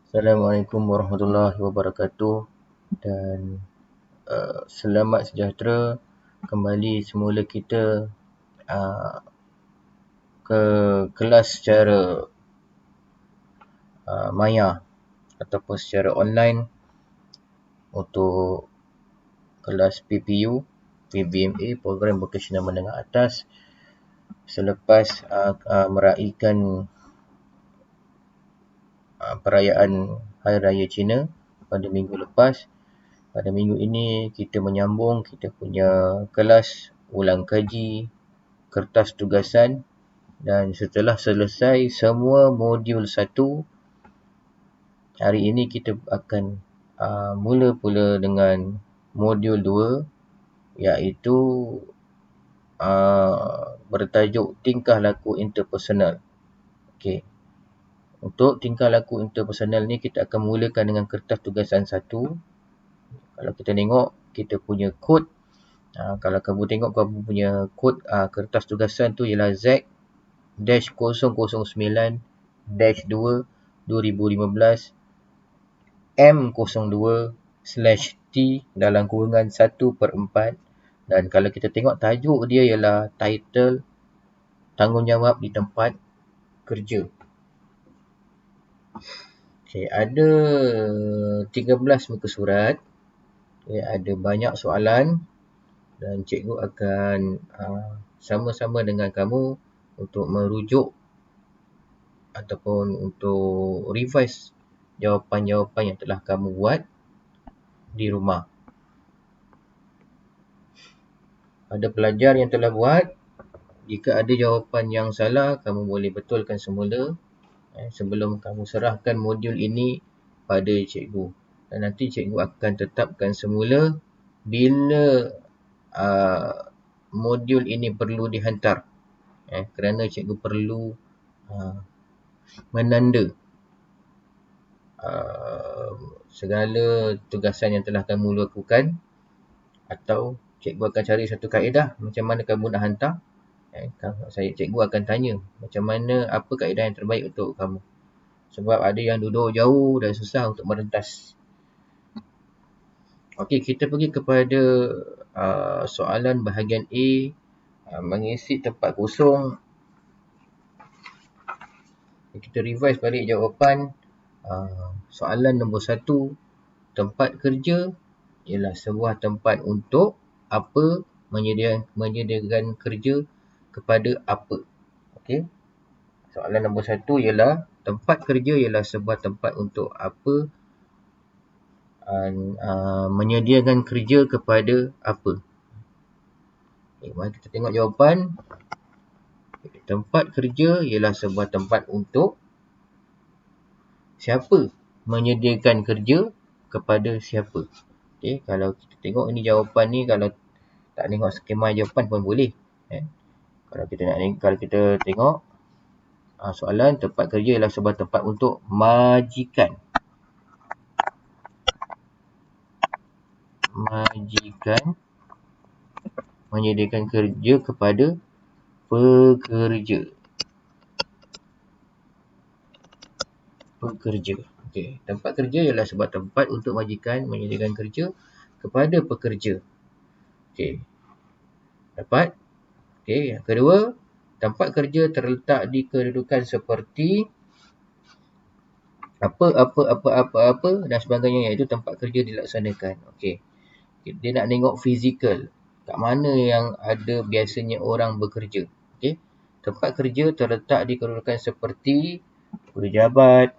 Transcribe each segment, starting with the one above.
Assalamualaikum warahmatullahi wabarakatuh dan selamat sejahtera kembali semula kita ke kelas secara maya ataupun secara online untuk kelas PPU, PBMA, Program Vocasional Menengah Atas selepas meraihkan perayaan Hari Raya Cina pada minggu lepas. Pada minggu ini kita menyambung kita punya kelas ulang kaji kertas tugasan dan setelah selesai semua modul 1, hari ini kita akan mula pula dengan modul 2 iaitu bertajuk tingkah laku interpersonal. Okey. Untuk tingkah laku interpersonal ni kita akan mulakan dengan kertas tugasan 1. Kalau kita tengok kita punya kod, kalau kamu tengok kamu punya kod kertas tugasan tu ialah Z-009-2 2015 M02/T/1/4. Dan kalau kita tengok tajuk dia ialah title tanggungjawab di tempat kerja. Okey, ada 13 muka surat. Okay, ada banyak soalan dan cikgu akan sama-sama dengan kamu untuk merujuk ataupun untuk revise jawapan-jawapan yang telah kamu buat di rumah. Pada pelajar yang telah buat, jika ada jawapan yang salah, kamu boleh betulkan semula sebelum kamu serahkan modul ini pada cikgu. Dan nanti cikgu akan tetapkan semula bila modul ini perlu dihantar. Kerana cikgu perlu menanda segala tugasan yang telah kamu lakukan, atau cikgu akan cari satu kaedah macam mana kamu nak hantar. Cikgu akan tanya macam mana, apa kaedah yang terbaik untuk kamu. Sebab ada yang duduk jauh dan susah untuk merentas. Okey, kita pergi kepada soalan bahagian A, mengisi tempat kosong. Kita revise balik jawapan. Soalan nombor 1, tempat kerja ialah sebuah tempat untuk apa, menyediakan kerja kepada apa. Okey. Soalan nombor 1 ialah tempat kerja ialah sebuah tempat untuk apa, menyediakan kerja kepada apa. Okay, mari kita tengok jawapan. Tempat kerja ialah sebuah tempat untuk siapa, menyediakan kerja kepada siapa. Okay, kalau kita tengok ini jawapan ni, kalau tak tengok skema jawapan pun boleh. Kalau kita tengok soalan, tempat kerja ialah sebuah tempat untuk majikan. Menyediakan kerja kepada pekerja. Okey, tempat kerja ialah sebuah tempat untuk majikan menyediakan kerja kepada pekerja. Okey. Dapat? Okey, yang kedua, tempat kerja terletak di kedudukan seperti apa dan sebagainya, iaitu tempat kerja dilaksanakan. Okey. Dia nak tengok fizikal. Kat mana yang ada biasanya orang bekerja. Okey. Tempat kerja terletak di kedudukan seperti pejabat,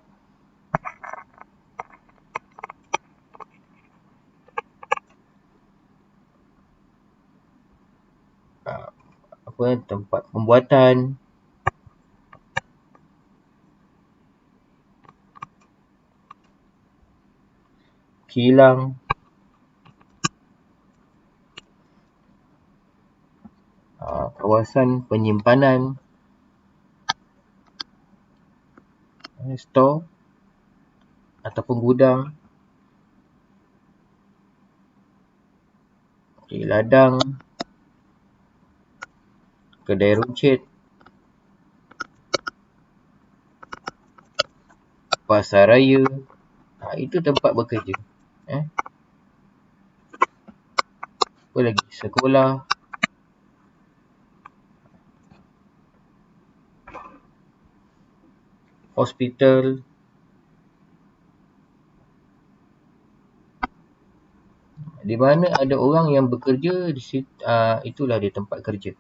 tempat pembuatan, kilang, kawasan penyimpanan, store ataupun gudang, ladang, kedai runcit, pasar raya, Itu tempat bekerja. Apa lagi? Sekolah. Hospital. Di mana ada orang yang bekerja, di situ, itulah dia tempat kerja.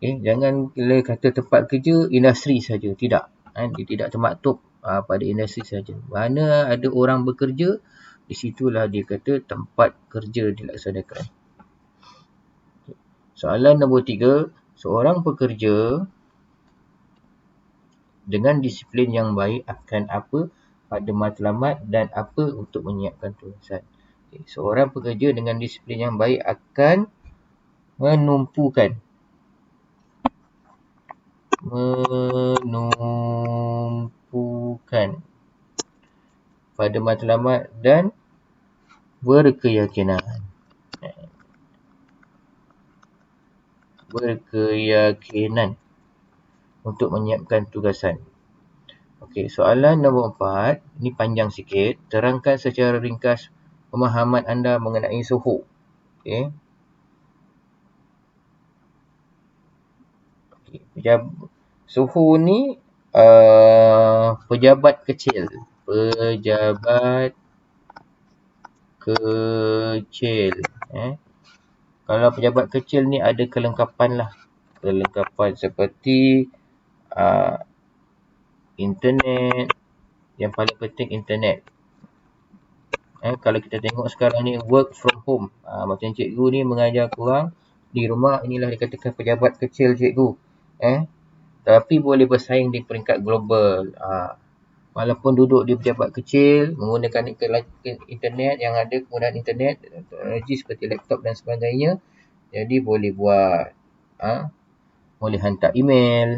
Jangan bila kata tempat kerja industri saja, tidak. Dia tidak termaktub pada industri saja. Mana ada orang bekerja, di situlah dia kata tempat kerja dilaksanakan. Soalan nombor 3, seorang pekerja dengan disiplin yang baik akan apa pada matlamat dan apa untuk menyiapkan tugasan. Seorang pekerja dengan disiplin yang baik akan menumpukan pada matlamat dan berkeyakinan untuk menyiapkan tugasan. Okey, soalan nombor 4, ini panjang sikit. Terangkan secara ringkas pemahaman anda mengenai suhu. Okey. Suhu ni pejabat kecil. Kalau pejabat kecil ni ada kelengkapan lah. Kelengkapan seperti internet. Yang paling penting internet. Kalau kita tengok sekarang ni work from home. Macam cikgu ni mengajar korang di rumah, inilah dikatakan pejabat kecil cikgu. Tapi boleh bersaing di peringkat global. Walaupun duduk di pejabat kecil, menggunakan internet yang ada, kemudahan internet, teknologi seperti laptop dan sebagainya. Jadi boleh buat, boleh hantar email.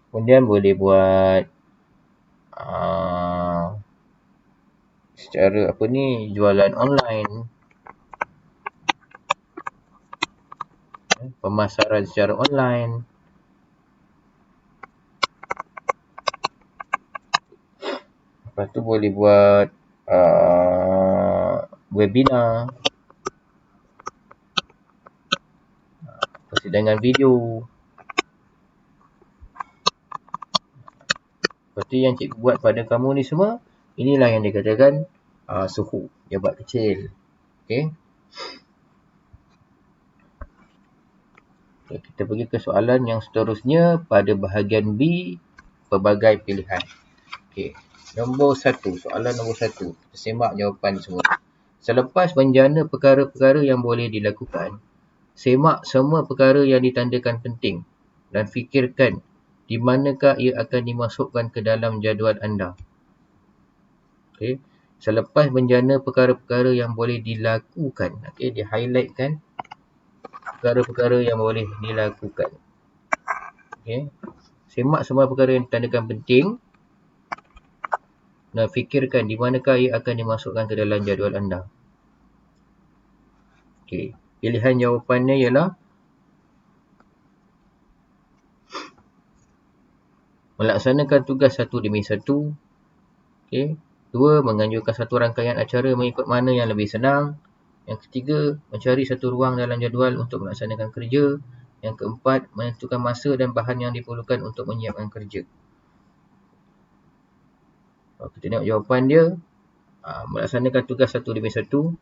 Kemudian boleh buat secara jualan online. Pemasaran secara online. Lepas tu boleh buat webinar, persidangan video. Seperti yang cikgu buat pada kamu ni semua, inilah yang dikatakan suhu pejabat kecil. Okey. Kita pergi ke soalan yang seterusnya pada bahagian B, pelbagai pilihan. Okey. Soalan nombor 1. Kita semak jawapan semua. Selepas menjana perkara-perkara yang boleh dilakukan, semak semua perkara yang ditandakan penting dan fikirkan di manakah ia akan dimasukkan ke dalam jadual anda. Okey. Selepas menjana perkara-perkara yang boleh dilakukan. Okey, dia highlightkan perkara-perkara yang boleh dilakukan. Okey. Semak semua perkara yang ditandakan penting dan fikirkan di manakah ia akan dimasukkan ke dalam jadual anda. Okey. Pilihan jawapannya ialah melaksanakan tugas 1/1. Okey. 2. Menganjurkan satu rangkaian acara mengikut mana yang lebih senang. Yang ketiga, mencari satu ruang dalam jadual untuk melaksanakan kerja. Yang keempat, menentukan masa dan bahan yang diperlukan untuk menyiapkan kerja. Kalau kita tengok jawapan dia, melaksanakan tugas 1/1.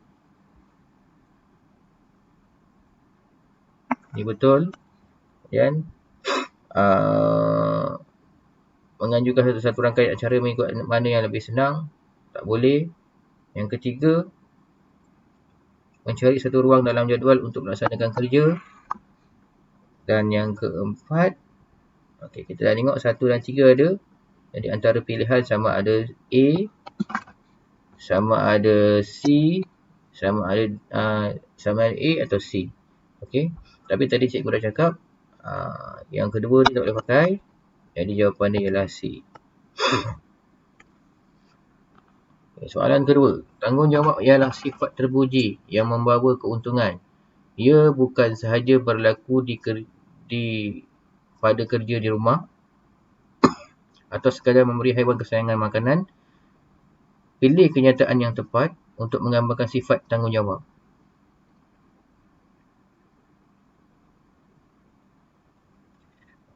Ini betul. Dan menganjurkan satu rangkaian acara mengikut mana yang lebih senang. Tak boleh. Yang ketiga, mencari satu ruang dalam jadual untuk melaksanakan kerja. Dan yang keempat, okey, kita dah tengok 1 dan 3 ada. Jadi antara pilihan sama ada A, sama ada C, sama ada A atau C. Okey. Tapi tadi cikgu dah cakap yang kedua ni tak boleh pakai. Jadi jawapan dia ialah C. Soalan kedua. Tanggungjawab ialah sifat terpuji yang membawa keuntungan. Ia bukan sahaja berlaku pada kerja di rumah, atau sekadar memberi haiwan kesayangan makanan, pilih kenyataan yang tepat untuk menggambarkan sifat tanggungjawab.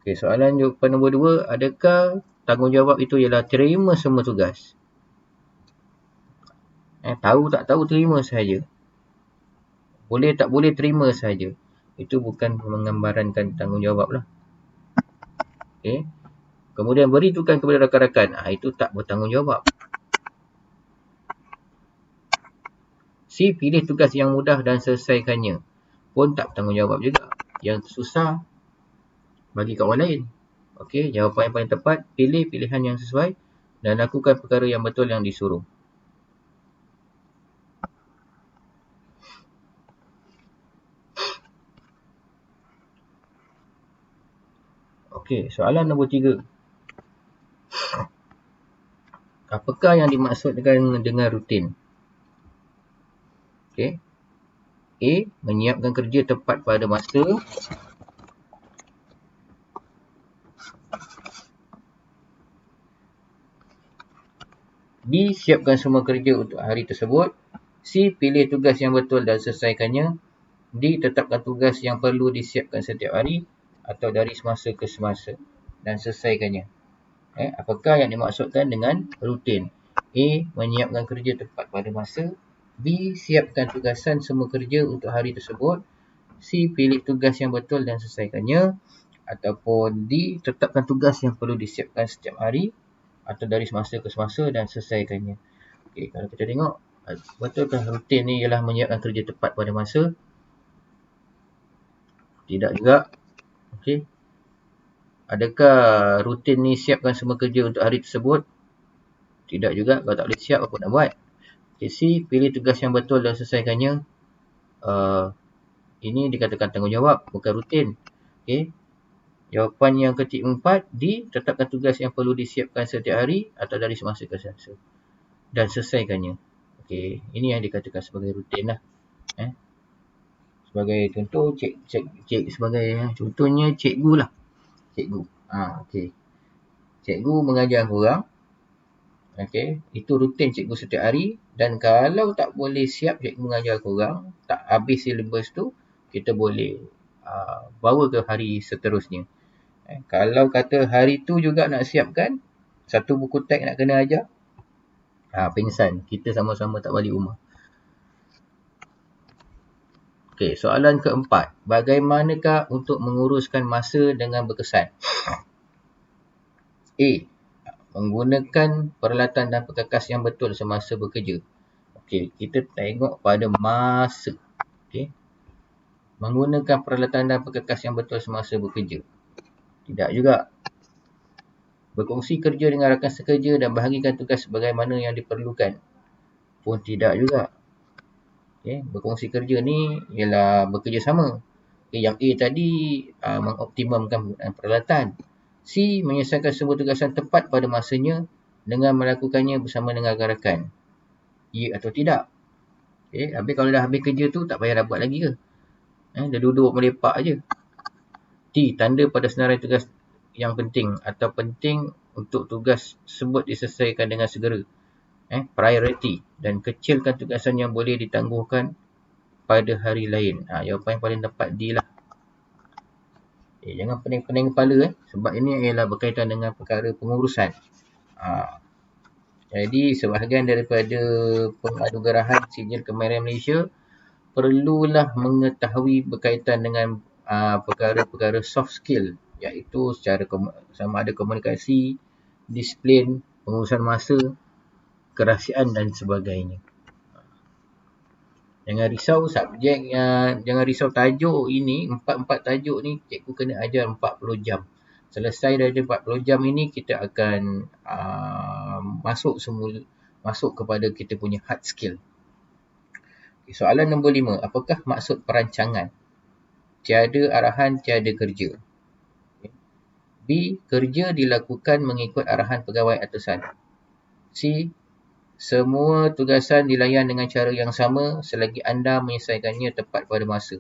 Okey, soalan jawapan nombor 2, adakah tanggungjawab itu ialah terima semua tugas? Tahu tak tahu terima sahaja. Boleh tak boleh terima sahaja. Itu bukan menggambarankan tanggungjawab lah. Okey. Kemudian beri tugas kepada rakan-rakan. Itu tak bertanggungjawab. C. Pilih tugas yang mudah dan selesaikannya. Pun tak bertanggungjawab juga. Yang susah bagi kat orang lain. Okey, jawapan yang paling tepat, pilih pilihan yang sesuai dan lakukan perkara yang betul yang disuruh. Okey, soalan nombor 3. Apakah yang dimaksudkan dengan rutin? Okey. A. Menyiapkan kerja tepat pada masa. B. Siapkan semua kerja untuk hari tersebut. C. Pilih tugas yang betul dan selesaikannya. D. Tetapkan tugas yang perlu disiapkan setiap hari atau dari semasa ke semasa dan selesaikannya. Apakah yang dimaksudkan dengan rutin? A. Menyiapkan kerja tepat pada masa. B. Siapkan tugasan semua kerja untuk hari tersebut. C. Pilih tugas yang betul dan selesaikannya. Ataupun D. Tetapkan tugas yang perlu disiapkan setiap hari atau dari semasa ke semasa dan selesaikannya. Okey, kalau kita tengok, betulkah rutin ni ialah menyiapkan kerja tepat pada masa? Tidak juga. Okey. Adakah rutin ni siapkan semua kerja untuk hari tersebut? Tidak juga. Kalau tak boleh siap, apa nak buat? Okay, C. Pilih tugas yang betul dan selesaikannya. Ini dikatakan tanggungjawab, bukan rutin. Okay. Jawapan yang keempat, D. Tetapkan tugas yang perlu disiapkan setiap hari atau dari semasa ke semasa dan selesaikannya. Okay. Ini yang dikatakan sebagai rutin lah. Sebagai contoh, sebagai contohnya cikgu lah. Cikgu. Okay. Cikgu mengajar korang. Okay. Itu rutin cikgu setiap hari. Dan kalau tak boleh siap cikgu mengajar korang, tak habis silibus tu, kita boleh bawa ke hari seterusnya. Kalau kata hari tu juga nak siapkan, satu buku teks nak kena ajar, pengsan. Kita sama-sama tak balik rumah. Okey, soalan keempat. Bagaimanakah untuk menguruskan masa dengan berkesan? A. Menggunakan peralatan dan perkakas yang betul semasa bekerja. Okey, kita tengok pada masa. Okey. Menggunakan peralatan dan perkakas yang betul semasa bekerja. Tidak juga. Berkongsi kerja dengan rakan sekerja dan bahagikan tugas sebagaimana yang diperlukan. Pun tidak juga. Okay. Berkongsi kerja ni ialah bekerjasama. Okay. Yang A tadi mengoptimumkan peralatan. C. Menyelesaikan semua tugasan tepat pada masanya dengan melakukannya bersama dengan rakan-rakan. Ya atau tidak? Okay. Habis kalau dah habis kerja tu, tak payah dah buat lagi ke? Dah duduk melepak je. T. Tanda pada senarai tugas yang penting atau penting untuk tugas tersebut diselesaikan dengan segera. Priority. Dan kecilkan tugasan yang boleh ditangguhkan pada hari lain. Jawapan yang paling tepat D lah. Jangan pening-pening kepala. Sebab ini ialah berkaitan dengan perkara pengurusan. Jadi sebahagian daripada pengadugerahan sijil kemarian Malaysia perlulah mengetahui berkaitan dengan perkara-perkara soft skill, iaitu secara sama ada komunikasi, disiplin, pengurusan masa, kerahsiaan dan sebagainya. Jangan risau subjeknya, jangan risau tajuk ini, 4 tajuk ni cikgu kena ajar 40 jam. Selesai dari 40 jam ini, kita akan masuk kepada kita punya hard skill. Soalan nombor 5. Apakah maksud perancangan? Tiada arahan, tiada kerja. B. Kerja dilakukan mengikut arahan pegawai atasan. C. Semua tugasan dilayan dengan cara yang sama selagi anda menyelesaikannya tepat pada masa.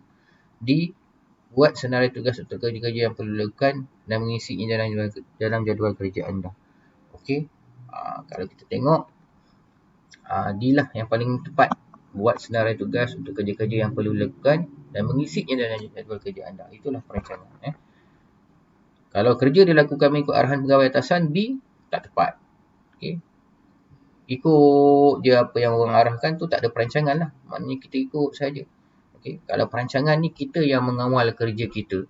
D. Buat senarai tugas untuk kerja-kerja yang perlu dilakukan dan mengisinya dalam jadual kerja anda. Okey. Kalau kita tengok, D lah yang paling tepat. Buat senarai tugas untuk kerja-kerja yang perlu dilakukan dan mengisinya dalam jadual kerja anda. Itulah perancangan. Kalau kerja dilakukan mengikut arahan pegawai atasan, B tak tepat. Okey. Ikut je apa yang orang arahkan tu, tak ada perancangan lah. Maknanya kita ikut saja. Okey. Kalau perancangan ni kita yang mengawal kerja kita.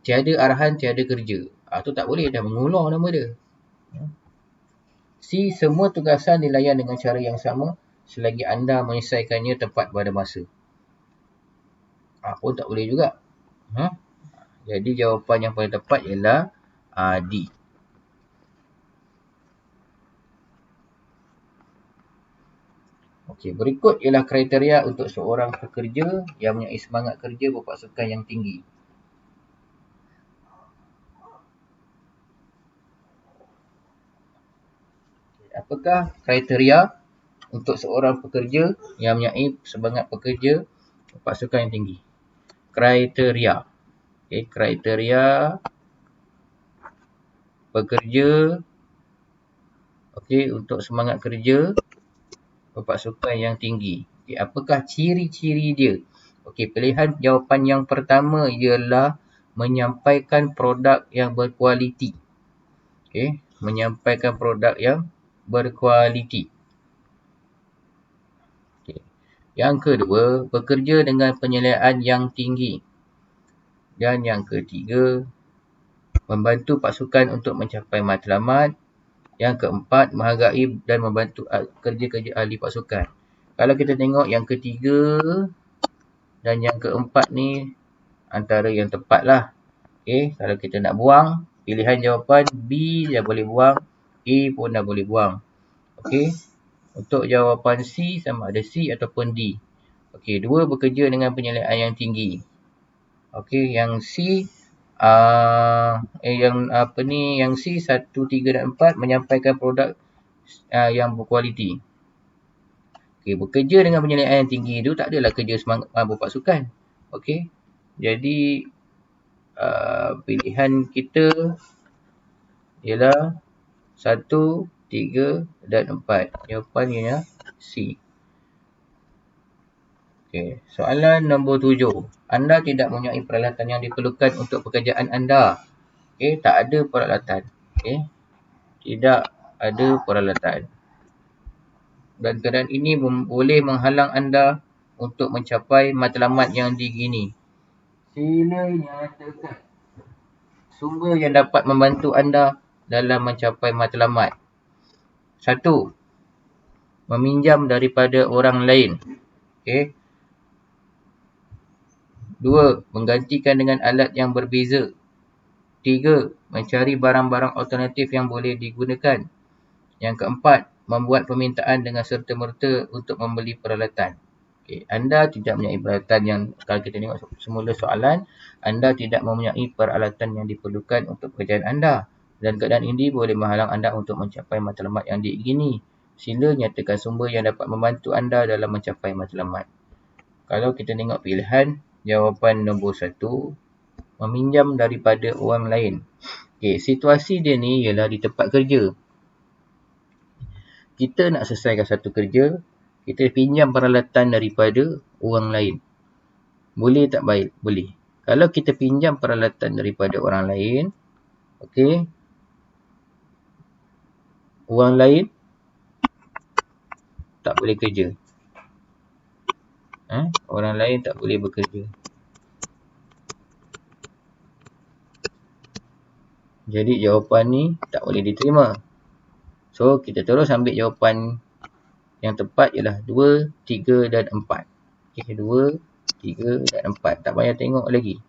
Tiada arahan, tiada kerja. Tu tak boleh, dah mengulur nama dia. C. Semua tugasan dilayan dengan cara yang sama selagi anda menyelesaikannya tepat pada masa. Pun tak boleh juga. Jadi jawapan yang paling tepat ialah D. Okey, berikut ialah kriteria untuk seorang pekerja yang mempunyai semangat kerja berpasukan yang tinggi. Apakah kriteria untuk seorang pekerja yang mempunyai semangat pekerja berpasukan yang tinggi? Kriteria. Okey, kriteria pekerja untuk semangat kerja berpasukan yang tinggi. Okey, apakah ciri-ciri dia? Okey, pilihan jawapan yang pertama ialah menyampaikan produk yang berkualiti. Okey, menyampaikan produk yang berkualiti. Okay. Yang kedua, bekerja dengan penyeliaan yang tinggi. Dan yang ketiga, membantu pasukan untuk mencapai matlamat. Yang keempat, menghargai dan membantu kerja-kerja ahli pasukan. Kalau kita tengok yang ketiga dan yang keempat ni antara yang tepat lah. Okay, kalau kita nak buang, pilihan jawapan B dah boleh buang, A pun dah boleh buang. Okey. Untuk jawapan C sama ada C ataupun D. Okey, dua bekerja dengan penyeliaan yang tinggi. Okey, yang C yang C 1, 3 dan 4 menyampaikan produk yang berkualiti. Okey, bekerja dengan penyeliaan yang tinggi tu tak adalah kerja semangat berpasukan. Okey. Jadi pilihan kita ialah 1, 3 dan 4. Jawapannya C. Okey, soalan nombor 7. Anda tidak mempunyai peralatan yang diperlukan untuk pekerjaan anda. Okey, tak ada peralatan. Okey. Tidak ada peralatan. Dan keadaan ini boleh menghalang anda untuk mencapai matlamat yang digini. Sila nyatakan sumber yang dapat membantu anda dalam mencapai matlamat. 1. Meminjam daripada orang lain. Okey. 2. Menggantikan dengan alat yang berbeza. 3. Mencari barang-barang alternatif yang boleh digunakan. Yang keempat, membuat permintaan dengan serta-merta untuk membeli peralatan. Okay. Anda tidak mempunyai peralatan yang, kalau kita tengok semula soalan, anda tidak mempunyai peralatan yang diperlukan untuk pekerjaan anda. Dan keadaan ini boleh menghalang anda untuk mencapai matlamat yang diingini. Sila nyatakan sumber yang dapat membantu anda dalam mencapai matlamat. Kalau kita tengok pilihan, jawapan nombor 1, meminjam daripada orang lain. Okay, situasi dia ni ialah di tempat kerja. Kita nak selesaikan satu kerja, kita pinjam peralatan daripada orang lain. Boleh tak baik? Boleh. Kalau kita pinjam peralatan daripada orang lain, okey, orang lain tak boleh kerja. Orang lain tak boleh bekerja. Jadi jawapan ni tak boleh diterima. So, kita terus ambil jawapan yang tepat ialah 2, 3 dan 4. Okay, 2, 3 dan 4. Tak payah tengok lagi.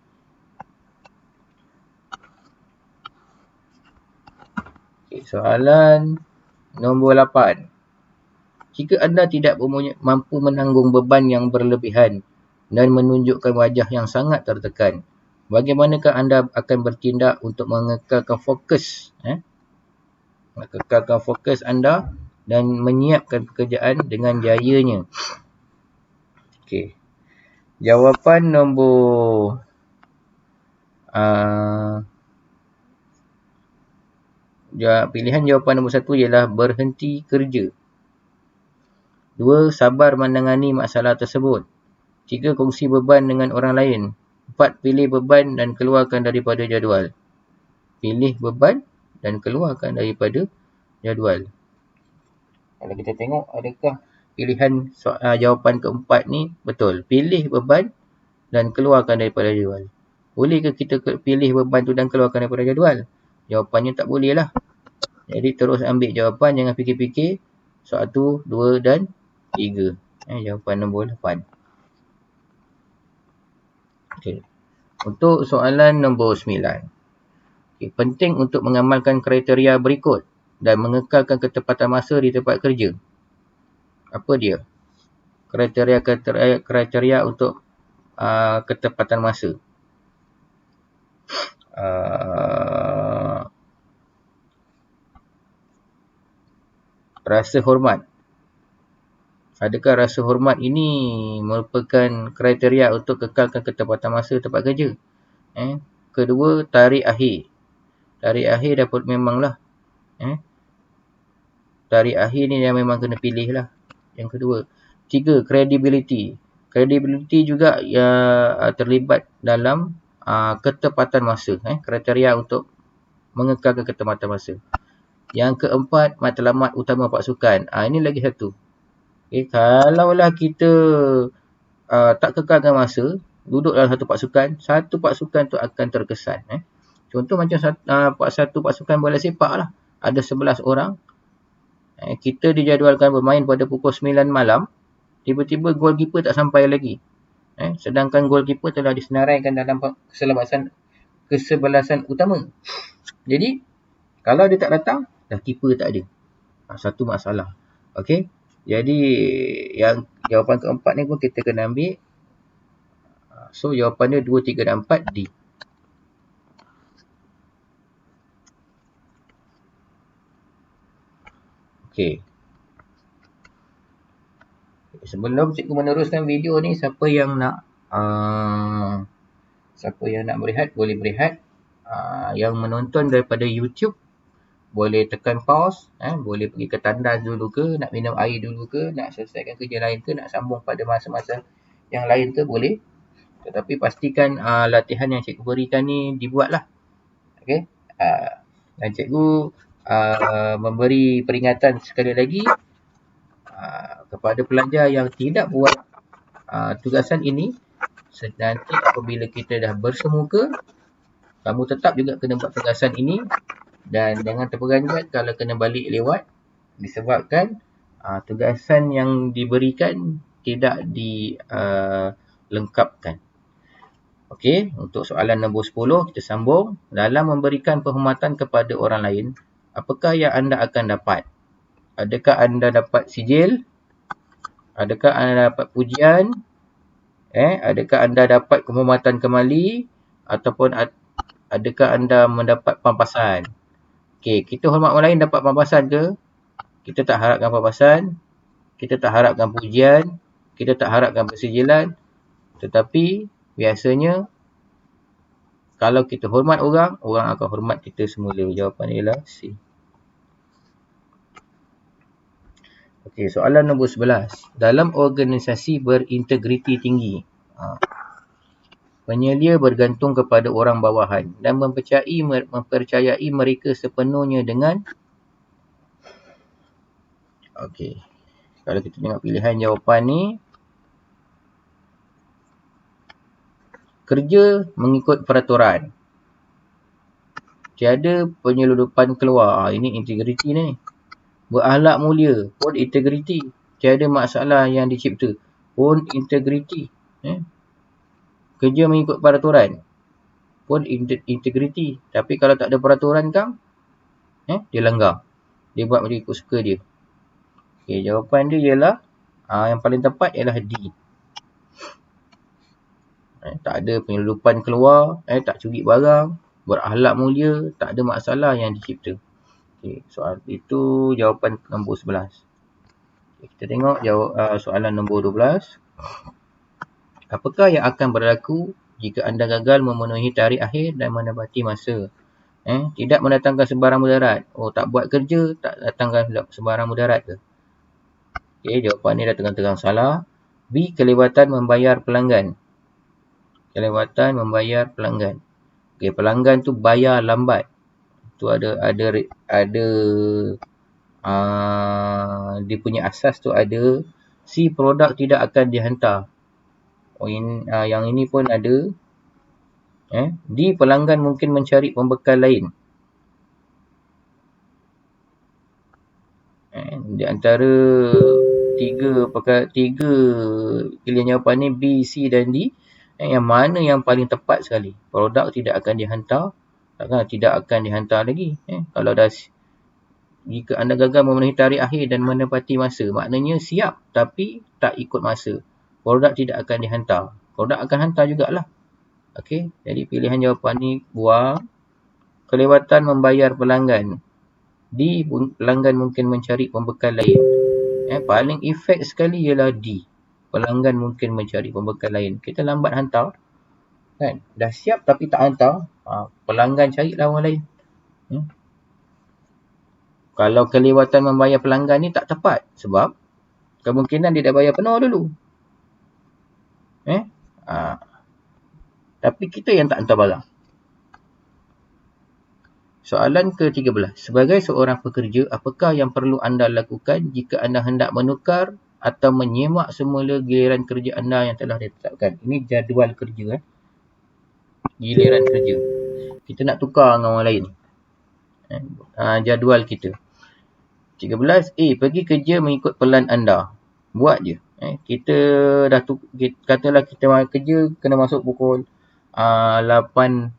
Okay, soalan nombor 8. Jika anda tidak mampu menanggung beban yang berlebihan dan menunjukkan wajah yang sangat tertekan, bagaimanakah anda akan bertindak untuk mengekalkan fokus? Mengekalkan fokus anda dan menyiapkan pekerjaan dengan jayanya. Okey. Jawapan Pilihan jawapan nombor 1 ialah berhenti kerja. 2. Sabar menangani masalah tersebut. 3. Kongsi beban dengan orang lain. 4. Pilih beban dan keluarkan daripada jadual. Pilih beban dan keluarkan daripada jadual. Kalau kita tengok, adakah pilihan jawapan keempat ni betul? Pilih beban dan keluarkan daripada jadual. Bolehkah kita pilih beban tu dan keluarkan daripada jadual? Jawapannya tak boleh lah. Jadi terus ambil jawapan, jangan fikir-fikir. 1, 2 dan 3. Jawapan nombor 8. Okay. Untuk soalan nombor 9. Okay. Penting untuk mengamalkan kriteria berikut dan mengekalkan ketepatan masa di tempat kerja. Apa dia? Kriteria untuk ketepatan masa. Rasa hormat. Adakah rasa hormat ini merupakan kriteria untuk kekalkan ketepatan masa tempat kerja? Kedua, tarikh akhir. Tarikh akhir dapat memanglah. Tarikh akhir ni yang memang kena pilih lah. Yang kedua. 3. Credibility. Credibility juga terlibat dalam ketepatan masa. Kriteria untuk mengekalkan ketepatan masa. Yang keempat, matlamat utama pasukan. Ini lagi satu. Kalaulah kita tak kekalkan masa, duduk dalam satu pasukan tu akan terkesan. Contoh macam satu pasukan bola sepak lah. Ada 11 orang. Kita dijadualkan bermain pada pukul 9 malam. Tiba-tiba goalkeeper tak sampai lagi. Sedangkan goalkeeper telah disenaraikan dalam kesebelasan utama. Jadi, kalau dia tak datang, dah keeper tak ada. Satu masalah. Okey. Jadi, yang jawapan keempat ni pun kita kena ambil. So, jawapan dia 2, 3 dan 4 D. Okey. Sebelum cikgu meneruskan video ni, siapa yang nak berehat, boleh berehat. Yang menonton daripada YouTube, boleh tekan pause. Boleh pergi ke tandas dulu ke, nak minum air dulu ke, nak selesaikan kerja lain ke, nak sambung pada masa-masa yang lain ke, boleh. Tetapi pastikan latihan yang cikgu berikan ni dibuatlah. Okey. Dan cikgu memberi peringatan sekali lagi kepada pelajar yang tidak buat tugasan ini. Nanti apabila kita dah bersemuka, kamu tetap juga kena buat tugasan ini. Dan jangan terperanjat kalau kena balik lewat, disebabkan tugasan yang diberikan tidak dilengkapkan. Okey, untuk soalan nombor 10 kita sambung. Dalam memberikan penghormatan kepada orang lain, apakah yang anda akan dapat? Adakah anda dapat sijil? Adakah anda dapat pujian? Adakah anda dapat penghormatan kembali? Ataupun adakah anda mendapat pampasan? Okey, kita hormat orang lain dapat pampasan ke? Kita tak harapkan pampasan. Kita tak harapkan pujian. Kita tak harapkan persijilan. Tetapi biasanya kalau kita hormat orang, orang akan hormat kita semula. Jawapan ialah C. Okey, soalan nombor 11. Dalam organisasi berintegriti tinggi, penyelia bergantung kepada orang bawahan dan mempercayai mereka sepenuhnya dengan... Okey, kalau kita tengok pilihan jawapan ni, kerja mengikut peraturan, tiada penyeludupan keluar. Ini integriti ni. Berakhlak mulia pun integriti. Tiada masalah yang dicipta pun integriti. Kerja mengikut peraturan pun integriti. Tapi kalau tak ada peraturan kan, dia langgar. Dia buat macam ikut suka dia. Okay, jawapan dia ialah yang paling tepat ialah D. Tak ada penyeludupan keluar, tak curi barang, berakhlak mulia, tak ada masalah yang dicipta. Okay, soal itu jawapan nombor 11. Okay, kita tengok soalan nombor 12. Apakah yang akan berlaku jika anda gagal memenuhi tarikh akhir dan menepati masa? Tidak mendatangkan sebarang mudarat. Oh, tak buat kerja, tak datangkan sebarang mudarat ke? Okey, jawapan ni dah terang-terang salah. B. Kelewatan membayar pelanggan. Kelewatan membayar pelanggan. Okey, pelanggan tu bayar lambat. Tu ada dia punya asas tu ada. C. Produk tidak akan dihantar. Oh, yang ini pun ada. D. Pelanggan mungkin mencari pembekal lain. Di antara tiga pilihan jawapan ni B, C dan D, yang mana yang paling tepat sekali? Produk tidak akan dihantar, tidak akan dihantar lagi. Kalau jika anda gagal memenuhi tarikh akhir dan menepati masa, maknanya siap tapi tak ikut masa. Produk tidak akan dihantar. Produk akan hantar jugalah. Okey, jadi pilihan jawapan ni buang. Kelewatan membayar pelanggan. D. Pelanggan mungkin mencari pembekal lain. Paling efek sekali ialah D. Pelanggan mungkin mencari pembekal lain. Kita lambat hantar. Kan? Dah siap tapi tak hantar. Pelanggan carilah orang lain. Kalau kelewatan membayar pelanggan ni tak tepat. Sebab kemungkinan dia dah bayar penuh dulu. Tapi kita yang tak hantar barang. Soalan ke-13. Sebagai seorang pekerja, apakah yang perlu anda lakukan jika anda hendak menukar atau menyemak semula giliran kerja anda yang telah ditetapkan? Ini jadual kerja. Giliran kerja. Kita nak tukar dengan orang lain. Jadual kita. 13. A. Pergi kerja mengikut pelan anda. Buat je. Kita dah katalah kita kerja kena masuk pukul 8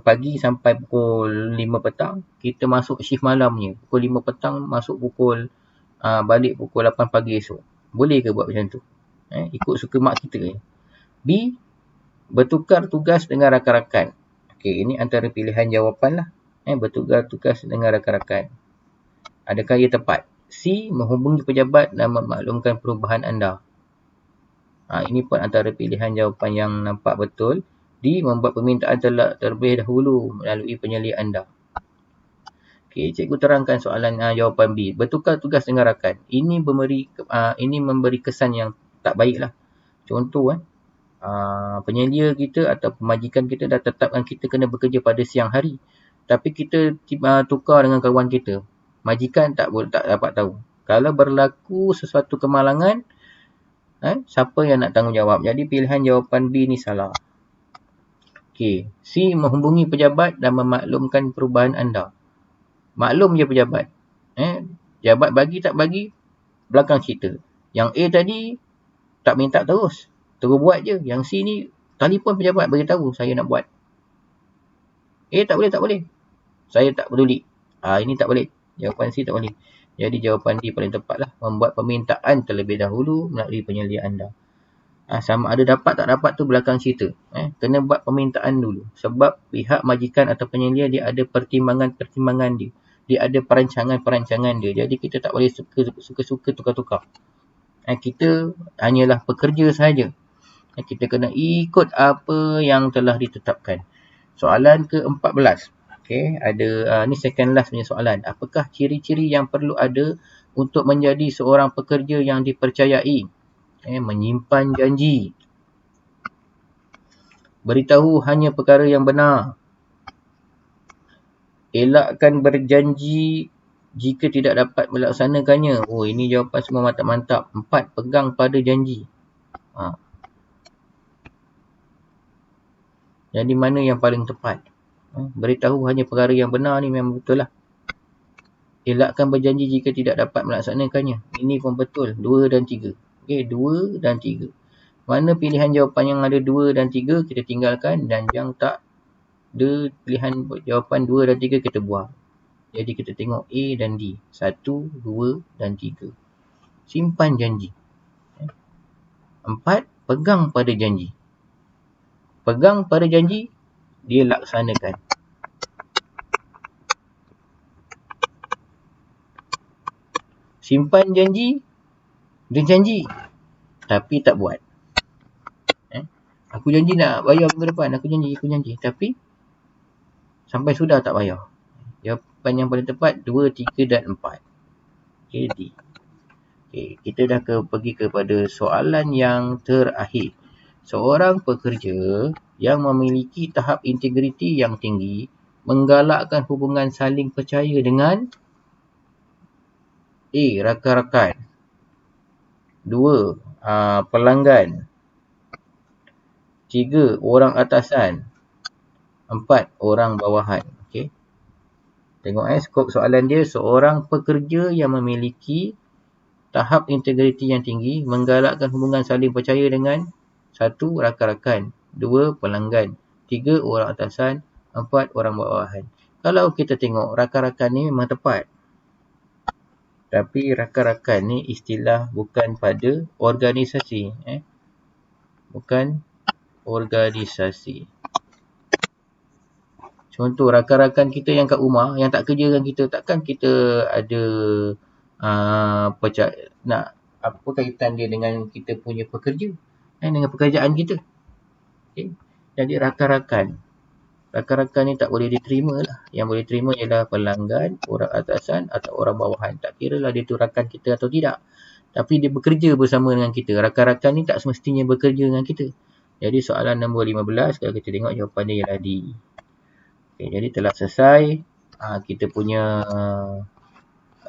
pagi sampai pukul 5 petang, kita masuk shift malamnya. Pukul 5 petang masuk balik pukul 8 pagi esok. Boleh ke buat macam tu? Ikut suka mak kita je. B. Bertukar tugas dengan rakan-rakan. Okey, ini antara pilihan jawapan lah. Bertukar tugas dengan rakan-rakan. Adakah ia tepat? C. Menghubungi pejabat dan memaklumkan perubahan anda. Ini pun antara pilihan jawapan yang nampak betul. D. Membuat permintaan terlebih dahulu melalui penyelia anda. Okey, cikgu terangkan soalan jawapan B. Bertukar tugas dengan rakan. Ini memberi kesan yang tak baik lah. Contoh, penyelia kita atau pemajikan kita dah tetapkan kita kena bekerja pada siang hari. Tapi kita tukar dengan kawan kita. Majikan tak dapat tahu. Kalau berlaku sesuatu kemalangan, siapa yang nak tanggungjawab? Jadi pilihan jawapan B ni salah. Okey, C. Menghubungi pejabat dan memaklumkan perubahan anda. Maklum je pejabat. Pejabat bagi tak bagi, belakang cerita. Yang A tadi tak minta terus buat je. Yang C ni telefon pejabat beritahu saya nak buat. A tak boleh. Saya tak peduli. Ini tak boleh. Jawapan C tak boleh. Jadi jawapan D paling tepat lah. Membuat permintaan terlebih dahulu melalui penyelia anda. Sama ada dapat tak dapat tu belakang cerita. Kena buat permintaan dulu. Sebab pihak majikan atau penyelia dia ada pertimbangan-pertimbangan dia. Dia ada perancangan-perancangan dia. Jadi kita tak boleh suka-suka tukar-tukar. Kita hanyalah pekerja sahaja. Kita kena ikut apa yang telah ditetapkan. Soalan ke-14. Okay, ada ni second last punya soalan. Apakah ciri-ciri yang perlu ada untuk menjadi seorang pekerja yang dipercayai? Menyimpan janji. Beritahu hanya perkara yang benar. Elakkan berjanji jika tidak dapat melaksanakannya. Oh, ini jawapan semua mantap-mantap. 4. Pegang pada janji. Jadi mana yang paling tepat? Beritahu hanya perkara yang benar ni memang betul lah. Elakkan berjanji jika tidak dapat melaksanakannya. Ini pun betul. 2 dan 3. Okey, 2 dan 3. Mana pilihan jawapan yang ada 2 dan 3 kita tinggalkan, dan yang tak ada pilihan jawapan 2 dan 3 kita buang. Jadi kita tengok A dan D. 1, 2 dan 3. Simpan janji. 4. Pegang pada janji. Pegang pada janji, dia laksanakan. Simpan janji, dia janji tapi tak buat. Aku janji nak bayar minggu depan, aku janji. Tapi Sampai sudah tak payah. Jawapan yang paling tepat 2, 3 dan 4. Okay, D. Okay, kita dah pergi kepada soalan yang terakhir. Seorang pekerja yang memiliki tahap integriti yang tinggi menggalakkan hubungan saling percaya dengan A. Rakan-rakan. 2. Pelanggan. 3. Orang atasan. 4. Orang bawahan. Okay. Tengok skop soalan dia. Seorang pekerja yang memiliki tahap integriti yang tinggi menggalakkan hubungan saling percaya dengan 1. Rakan-rakan. 2. Pelanggan. 3. Orang atasan. 4. Orang bawahan. Kalau kita tengok rakan-rakan ni memang tepat. Tapi rakan-rakan ni istilah bukan pada organisasi. Bukan organisasi. Contoh rakan-rakan kita yang kat rumah, yang tak kerja dengan kita, takkan kita ada nak apa kaitan dia dengan kita punya pekerja, dengan pekerjaan kita. Okay. Jadi rakan-rakan ni tak boleh diterima lah. Yang boleh terima ialah pelanggan, orang atasan atau orang bawahan. Tak kira lah dia tu rakan kita atau tidak. Tapi dia bekerja bersama dengan kita. Rakan-rakan ni tak semestinya bekerja dengan kita. Jadi soalan nombor 15, kalau kita tengok jawapan dia ialah D. Okay, jadi telah selesai kita punya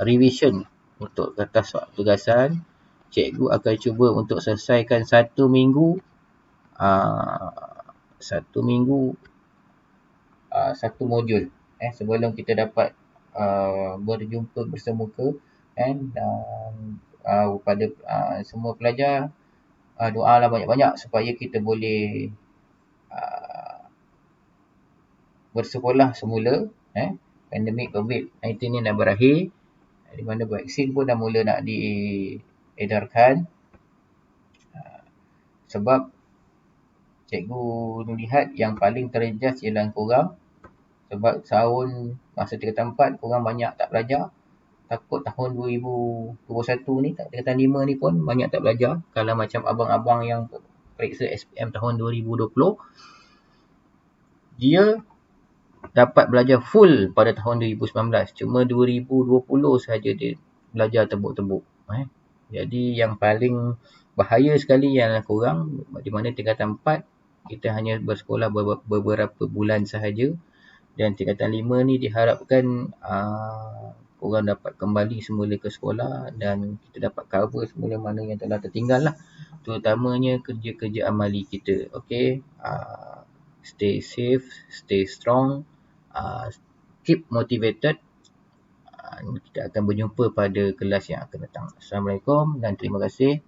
revision untuk kertas tugasan. Cikgu akan cuba untuk selesaikan satu minggu satu modul sebelum kita dapat berjumpa bersemuka, dan pada semua pelajar doalah banyak-banyak supaya kita boleh bersekolah semula. Pandemik COVID-19 ni dah berakhir, di mana vaksin pun dah mula nak diedarkan. Sebab cikgu lihat yang paling terjejas ialah korang. Sebab tahun masa tingkatan 4 korang banyak tak belajar. Takut tahun 2021 ni, tingkatan 5 ni pun banyak tak belajar. Kalau macam abang-abang yang periksa SPM tahun 2020, dia dapat belajar full pada tahun 2019. Cuma 2020 sahaja dia belajar tebuk-tebuk. Jadi yang paling bahaya sekali ialah korang, di mana tingkatan 4 kita hanya bersekolah beberapa bulan sahaja, dan tingkatan 5 ni diharapkan korang dapat kembali semula ke sekolah dan kita dapat cover semula mana yang telah tertinggal lah, terutamanya kerja-kerja amali kita. Okay, stay safe, stay strong, keep motivated. Kita akan berjumpa pada kelas yang akan datang. Assalamualaikum dan terima kasih.